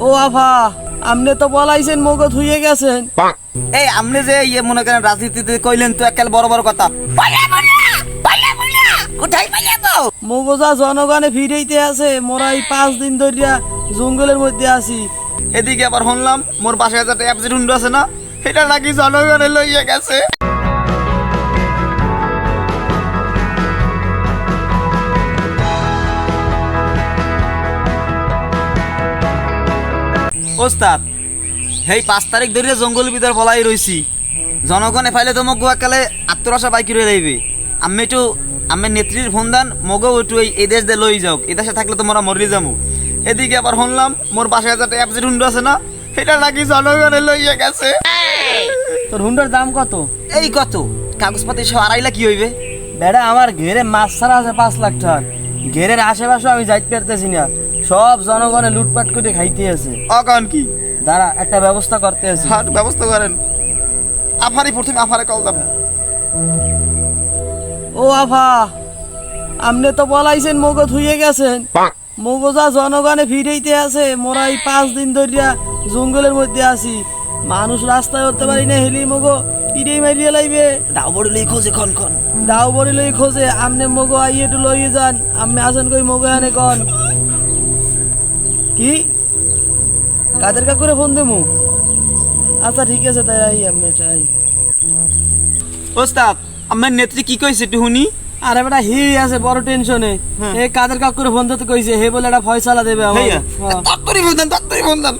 ও আফা, আপনি তো বলাইছেন মগো ধুয়ে গেছেন। এই আপনি যে মনে করেন রাজনীতিতে কইলেন তো একাল বড় বড় কথা, কোথায় পালাবো? মগো যা জনগণে ভিড়াইতে আছে, মোরা এই 5 দিন ধরিয়া জঙ্গলের মধ্যে আছি। এদিকে আবার শুনলাম মোর পাশে একটা অ্যাপসেট হুন্ডু আছে না, এটা নাকি জনগণে লইয়া গেছে। ওস্তাদ, এই 5 তারিখ ধরে জঙ্গলের ভিতর ফলাই রইছি, জনগণে ফাইলে তো মগো একালে আত্মরসা বাইকি রয়ে যাইবে। আমি একটু আমি নেত্রীর ফোন দান মগো একটু এই দেশ দিয়ে লই যাও, এই দেশে থাকলে তো মোরা মরি যাবো। এদিকে আবার শুনলাম মোর পাশে একটা অ্যাপসেট হুন্ডু আছে না, এটা নাকি জনগণে লইয়া গেছে। তোর হুন্ডার দাম কত? এই কত কাগজপাতি সব 2.5 লাখ কি হইবে? বেড়া, আমার ঘেরে মাছ ছাড়া আছে 5 লাখ টাকা। ঘেরের আশেপাশে আমি যাইতে পারতেছি না, সব জনগণে লুটপাট করে খাইতে আছে। অকান কি দাঁড়া, একটা ব্যবস্থা করতে আছে। ব্যবস্থা করেন। প্রথমে আফারে কল দাম। ও আফা, আপনি তো বলাইছেন মগো ধুয়ে গেছেন। মগো যা জনগণে ভিড়াইতে আছে, মোরা এই 5 দিন ধরিয়া জঙ্গলের মধ্যে আছি। মানুষ রাস্তায় উঠতে পারি না, হেলি মগো পিড়েই মারিয়ে লাইবে। দাও বড় লই খোঁজে খন দাও বড়ি লই খোঁজে, আমনে মগো আইয়ে একটু লইয়ে যান। আমি আসেন কই মগো আনে কন কি কাদের কাকুরে ফোন দেমু? আচ্ছা ঠিক আছে, তাই আই আমি চাই। ওস্তাদ, আমার নেত্রী কি কইছে একটু শুনি। আরে বেটা হি আছে বড় টেনশনে। এই কাদের কাকুরে ফোন দিতে কইছে, হে বলে একটা ফয়সালা দেবে আমার। তাড়াতাড়ি ফোন দেন।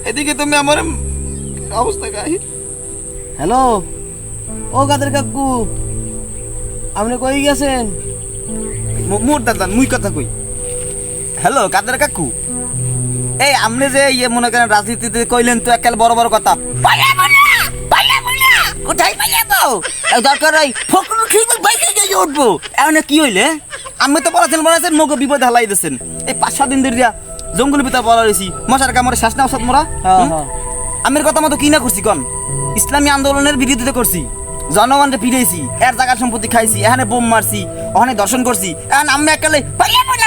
এদিকে তুমি আমার অবস্থা গাই। হ্যালো, ও কাদের কাকু, আপনি কই গেছেন? মোর দাদা মুই কথা কই। হ্যালো কাদের কাকু, এই আপনি যে মনে করেন রাজনীতিতে কইলেন তো একাল বড় বড় কথা, কোথায় পালাবো? দরকার হয় ফকরু ঠিক বাইকে গিয়ে উঠবো। এখন কি হইলে আমি তো বলাছেন মগো বিপদ হালাই দিয়েছেন। এই 5-7 দিন ধরে জঙ্গলের ভিতর পড়া রয়েছি, মশার কামড়ে শ্বাস না ওষুধ মোরা। আমের কথা মতো কি না করছি কন? ইসলামী আন্দোলনের বিরোধিতা করছি, জনগণকে পিড়াইছি, এর জায়গার সম্পত্তি খাইছি, এখানে বোম মারছি, ওখানে দর্শন করছি। এখন আমি একালে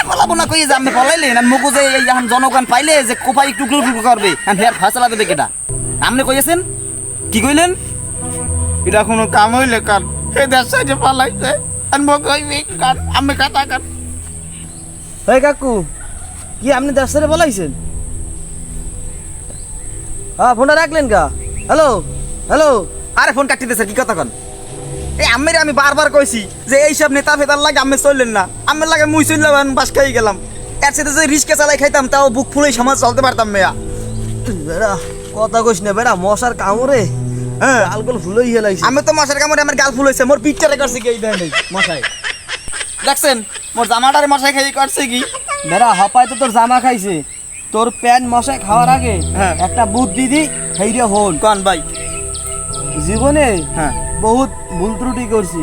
পালাবো না কই যে আমি পলাইলেন মগো যে এখন জনগণ পাইলে যে কোপাই টুকরো টুকরো করবে, ফের ফয়সালা দেবে কেটা? আপনি কইছেন কি কইলেন? এটা কোনো কাম হইলে কার এই দেশ সাইডে পালাইছে আমি কাটা কাট। এই কাকু, কি আপনি দেশে বলাইছেন? হ্যাঁ, ফোনটা রাখলেন কা? হ্যালো হ্যালো, আরে ফোন কাটি দিয়েছে, কি কথা কন? এই আমি বারবার কইছি যে এইসব নেতা ফেতার লাগে আমি চললেন না, আমার লাগে মুই চললাম, বাস খাই গেলাম। এর সাথে যে রিস্কে চালাই খাইতাম তাও বুক ফুলেই সমাজ চলতে পারতাম মেয়া। বেড়া কথা কইস না বেড়া, মশার কামড়ে গালগুলো ফুলই হেলাইছে। আমি তো মশার কামড়ে আমার গাল ফুল হয়েছে, মোর পিকচারে করছে কি এই দেন মশাই দেখছেন? মোর জামাটারে মশাই খাই করছে কি? বেড়া হপায় তো তোর জামা খাইছে, তোর প্যান্ট মশাই খাওয়ার আগে একটা বুদ্ধি দি হেইরে হন। কন ভাই? জীবনে বহুত ভুল ত্রুটি করছি,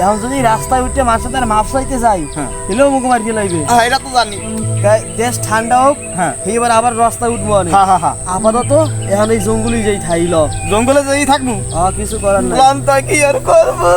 এখন যদি রাস্তায় উঠে মার সাথে মাপ চাইতে যাই, এলেও মুখ মারিয়ে লাগবে। এটা তো জানি। দেশ ঠান্ডা হোক, এইবার আবার রাস্তায় উঠবো। আপাতত এখন এই জঙ্গলে যাই থাইল, জঙ্গলে যাই থাকবো, কিছু করার নাই। কি আর করবো।